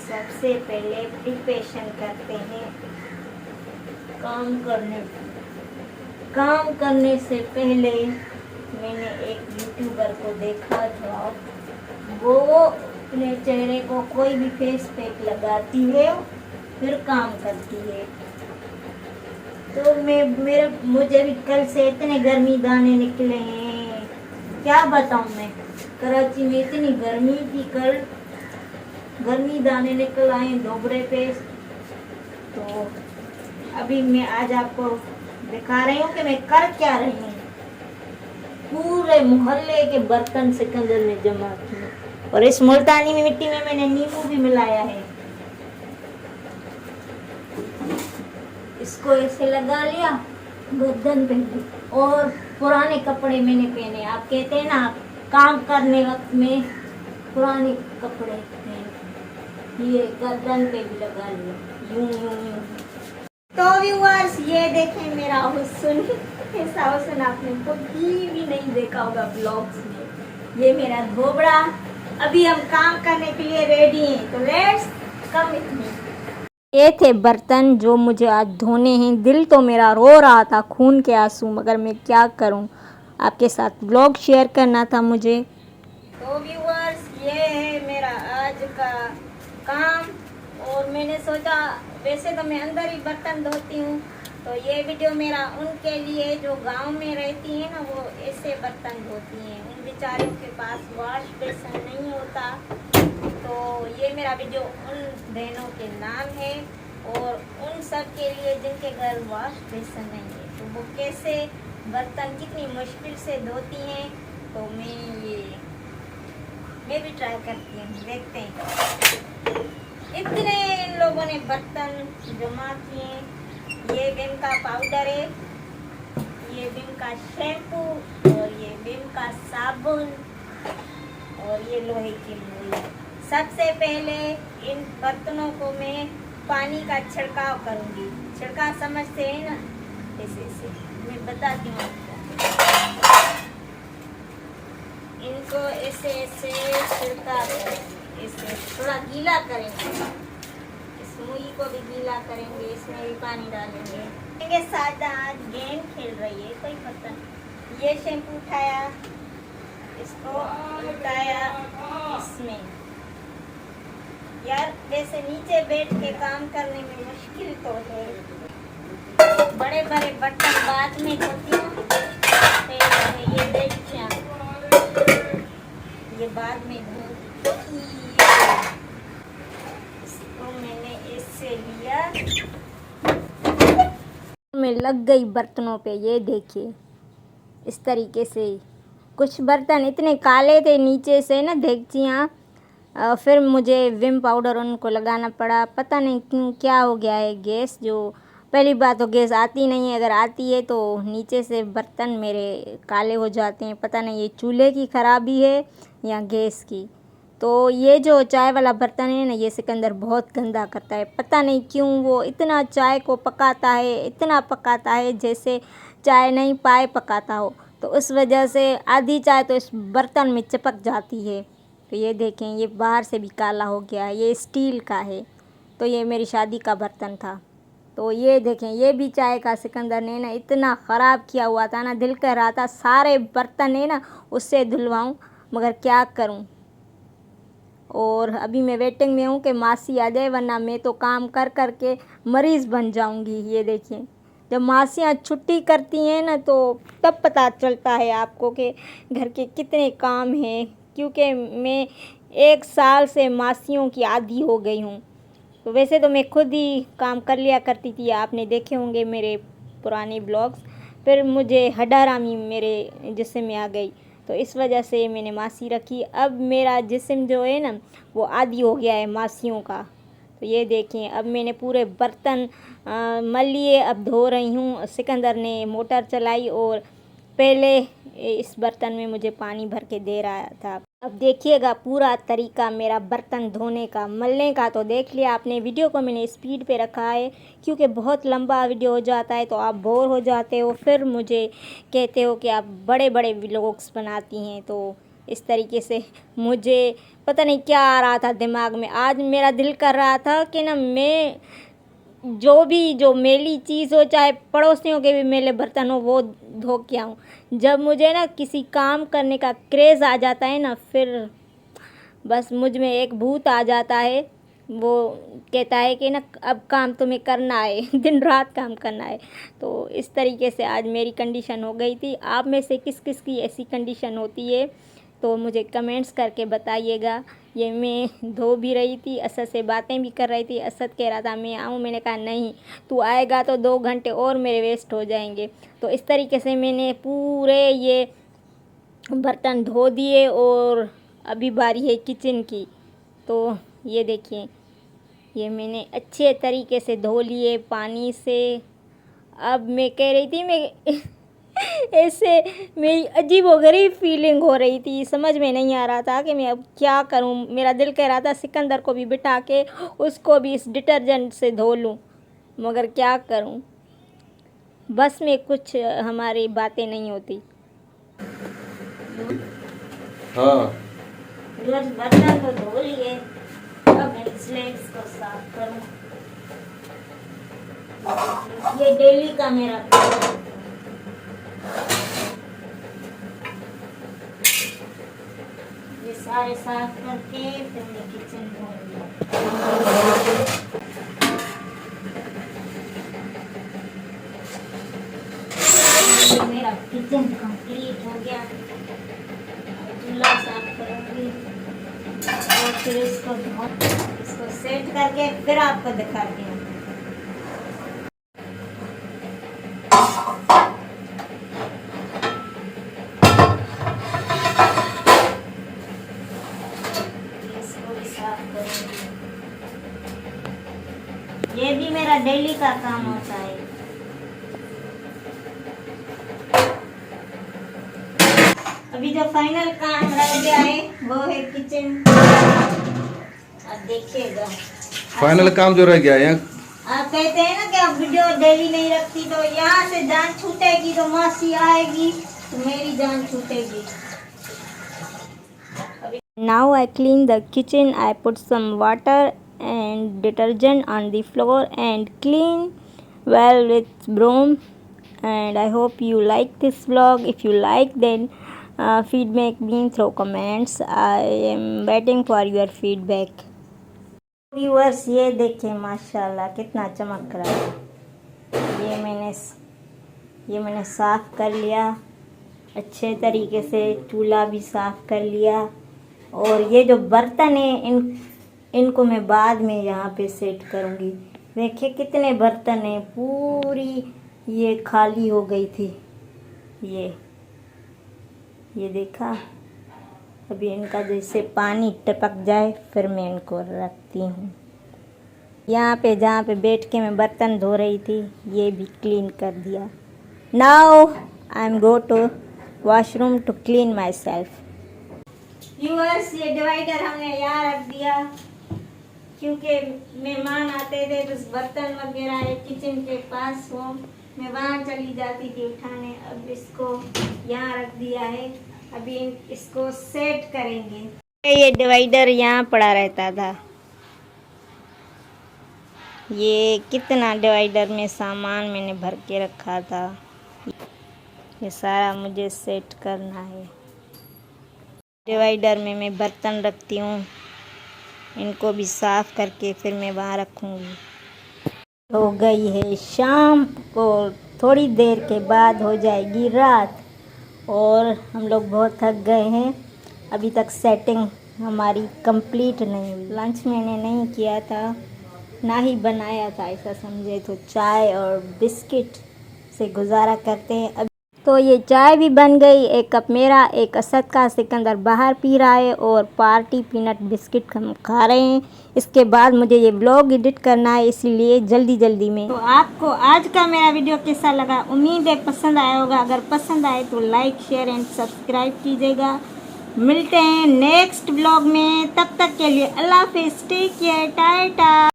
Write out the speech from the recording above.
सबसे पहले प्रिपरेशन करते हैं काम करने से पहले मैंने एक यूट्यूबर को देखा था, वो अपने चेहरे को कोई भी फेस पैक लगाती है फिर काम करती है। तो मुझे भी कल से इतने गर्मी दाने निकले हैं, क्या बताऊं मैं। कराची में इतनी गर्मी थी, कल गर्मी दाने निकल आए दोबरे पे। तो अभी मैं आज आपको दिखा रही हूँ कि मैं कर क्या रही हूँ। पूरे मोहल्ले के बर्तन सिकंदर में जमा किए और इस मुल्तानी मिट्टी में मैंने नींबू भी मिलाया है। इसको ऐसे लगा लिया गर्दन पे भी, और पुराने कपड़े मैंने पहने। आप कहते हैं ना काम करने वक्त में पुराने कपड़े पहने, ये गर्दन पे भी लगा लिया यूं यूं यूं। तो व्यूअर्स ये देखें मेरा हुस्न, ऐसा हुस्न आपने कभी भी नहीं देखा होगा ब्लॉग्स में। ये मेरा घोबड़ा। अभी हम काम करने के लिए रेडी हैं, तो लेट्स कम विथ मी। ये थे बर्तन जो मुझे आज धोने हैं। दिल तो मेरा रो रहा था खून के आंसू, मगर मैं क्या करूं, आपके साथ ब्लॉग शेयर करना था मुझे। तो व्यूअर्स ये है मेरा आज का काम, और मैंने सोचा वैसे तो मैं अंदर ही बर्तन धोती हूँ, तो ये वीडियो मेरा उनके लिए जो गांव में रहती हैं ना, वो ऐसे बर्तन धोती हैं। उन बेचारियों के पास वॉश बेसिन नहीं होता, तो ये मेरा वीडियो उन बहनों के नाम है और उन सब के लिए जिनके घर वॉश बेसिन नहीं है, तो वो कैसे बर्तन कितनी मुश्किल से धोती हैं। तो मैं भी ट्राई करती हूँ, देखते हैं। इतने इन लोगों ने बर्तन जमा किए। ये विम का पाउडर है, ये विम का शैम्पू, और ये विम का साबुन, और ये लोहे की मूली। सबसे पहले इन बर्तनों को मैं पानी का छिड़काव करूंगी। छिड़काव समझते हैं ना, ऐसे मैं बताती हूँ आपको। इनको ऐसे छिड़का करेंगे, इसे थोड़ा गीला करेंगे, इस मूली को भी गीला करेंगे, इसमें भी पानी डालेंगे। सादा आज गेम खेल रही है, कोई पता नहीं। ये शैम्पू उठाया, इसको उल्टाया इसमें। यार वैसे नीचे बैठ के काम करने में मुश्किल तो है, बड़े बड़े बर्तन बाद में धोती हूँ। ये देखिए ये बाद में इसको मैंने इससे लिया, मैं लग गई बर्तनों पे। ये देखिए इस तरीके से। कुछ बर्तन इतने काले थे नीचे से ना, देगचियाँ, फिर मुझे विम पाउडर उनको लगाना पड़ा। पता नहीं क्यों, क्या हो गया है। गैस जो पहली बात तो गैस आती नहीं है, अगर आती है तो नीचे से बर्तन मेरे काले हो जाते हैं। पता नहीं ये चूल्हे की ख़राबी है या गैस की। तो ये जो चाय वाला बर्तन है ना, ये सिकंदर बहुत गंदा करता है। पता नहीं क्यों वो इतना चाय को पकाता है, इतना पकाता है जैसे चाय नहीं पाए पकाता हो। तो उस वजह से आधी चाय तो इस बर्तन में चिपक जाती है। तो ये देखें, ये बाहर से भी काला हो गया है। ये स्टील का है, तो ये मेरी शादी का बर्तन था। तो ये देखें, ये भी चाय का सिकंदर ने ना इतना ख़राब किया हुआ था ना, दिल कर रहा था सारे बर्तन है ना उससे धुलवाऊँ, मगर क्या करूँ। और अभी मैं वेटिंग में हूँ कि मासी आ जाए, वरना मैं तो काम कर कर के मरीज़ बन जाऊँगी। ये देखिए, जब मासियाँ छुट्टी करती हैं ना, तो तब पता चलता है आपको कि घर के कितने काम हैं। क्योंकि मैं 1 साल से मासियों की आदी हो गई हूँ। तो वैसे तो मैं खुद ही काम कर लिया करती थी, आपने देखे होंगे मेरे पुराने ब्लॉग्स। फिर मुझे हड्डारामी मेरे जिस्म में आ गई, तो इस वजह से मैंने मासी रखी। अब मेरा जिस्म जो है ना, वो आदी हो गया है मासियों का। तो ये देखें, अब मैंने पूरे बर्तन मल लिए, अब धो रही हूँ। सिकंदर ने मोटर चलाई और पहले इस बर्तन में मुझे पानी भर के दे रहा था। अब देखिएगा पूरा तरीका मेरा बर्तन धोने का, मलने का तो देख लिया आपने। वीडियो को मैंने स्पीड पे रखा है क्योंकि बहुत लंबा वीडियो हो जाता है तो आप बोर हो जाते हो, फिर मुझे कहते हो कि आप बड़े बड़े व्लॉग्स बनाती हैं। तो इस तरीके से मुझे पता नहीं क्या आ रहा था दिमाग में। आज मेरा दिल कर रहा था कि ना मैं जो मेली चीज़ हो, चाहे पड़ोसियों के भी मेले बर्तन हो, वो धो के आऊँ। जब मुझे ना किसी काम करने का क्रेज़ आ जाता है ना, फिर बस मुझ में एक भूत आ जाता है। वो कहता है कि ना अब काम तुम्हें करना है, दिन रात काम करना है। तो इस तरीके से आज मेरी कंडीशन हो गई थी। आप में से किस किस की ऐसी कंडीशन होती है तो मुझे कमेंट्स करके बताइएगा। ये मैं धो भी रही थी, असद से बातें भी कर रही थी। असद कह रहा था मैं आऊँ, मैंने कहा नहीं, तू आएगा तो 2 घंटे और मेरे वेस्ट हो जाएंगे। तो इस तरीके से मैंने पूरे ये बर्तन धो दिए और अभी बारी है किचन की। तो ये देखिए, ये मैंने अच्छे तरीके से धो लिए पानी से। अब मैं कह रही थी मैं ऐसे मेरी अजीब व गरीब फीलिंग हो रही थी, समझ में नहीं आ रहा था कि मैं अब क्या करूं। मेरा दिल कह रहा था सिकंदर को भी बिठा के उसको भी इस डिटर्जेंट से धो लूं, मगर क्या करूं, बस में कुछ हमारी बातें नहीं होती। हाँ, बर्तन तो धो लिए, अब स्लेट्स को साफ करूं। ये डेली का मेरा ये सारे साफ करके फिर मैं किचन धोऊंगी। मेरा किचन कंप्लीट हो गया। चूल्हा साफ करूंगी और फिर इसको सेट करके फिर आपको दिखाती हूँ। ये भी मेरा डेली का काम होता है। अभी जो फाइनल काम रह गया है वो है किचन। अब देखिएगा, फाइनल काम जो रह गया है आप कहते हैं ना कि आप वीडियो डेली नहीं रखती, तो यहाँ से जान छूटेगी तो मासी आएगी तो मेरी जान छूटेगी। Now I clean the kitchen. I put some water and detergent on the floor and clean well with broom. And I hope you like this vlog. If you like, then feedback me through comments. I am waiting for your feedback. Viewers, ये देखिए माशाल्लाह कितना चमक रहा है। ये मैंने साफ़ कर लिया अच्छे तरीके से, चूल्हा भी साफ़ कर लिया। और ये जो बर्तन है इनको मैं बाद में यहाँ पे सेट करूँगी। देखिए कितने बर्तन हैं, पूरी ये खाली हो गई थी। ये देखा, अभी इनका जैसे पानी टपक जाए फिर मैं इनको रखती हूँ। यहाँ पे जहाँ पे बैठ के मैं बर्तन धो रही थी ये भी क्लीन कर दिया। Now I am go to washroom to clean myself. Viewers, ये डिवाइडर हमने यहाँ रख दिया क्योंकि मेहमान आते थे तो बर्तन वगैरह किचन के पास हो, मैं वहाँ चली जाती थी उठाने। अब इसको यहाँ रख दिया है, अभी इसको सेट करेंगे। ये डिवाइडर यहाँ पड़ा रहता था। ये कितना डिवाइडर में सामान मैंने भर के रखा था, ये सारा मुझे सेट करना है। डिवाइडर में मैं बर्तन रखती हूँ, इनको भी साफ़ करके फिर मैं वहाँ रखूँगी। हो गई है शाम को, थोड़ी देर के बाद हो जाएगी रात और हम लोग बहुत थक गए हैं। अभी तक सेटिंग हमारी कंप्लीट नहीं हुई। लंच मैंने नहीं किया था, ना ही बनाया था, ऐसा समझे तो चाय और बिस्किट से गुजारा करते हैं। अब तो ये चाय भी बन गई, 1 कप मेरा, 1 असद का। सिकंदर बाहर पी रहा है और पार्टी पीनट बिस्किट हम खा रहे हैं। इसके बाद मुझे ये ब्लॉग एडिट करना है, इसलिए जल्दी में। तो आपको आज का मेरा वीडियो कैसा लगा, उम्मीद है पसंद आया होगा। अगर पसंद आए तो लाइक शेयर एंड सब्सक्राइब कीजिएगा। मिलते हैं नेक्स्ट ब्लॉग में, तब तक के लिए अल्लाह हाफिज़, टेक केयर, टाटा।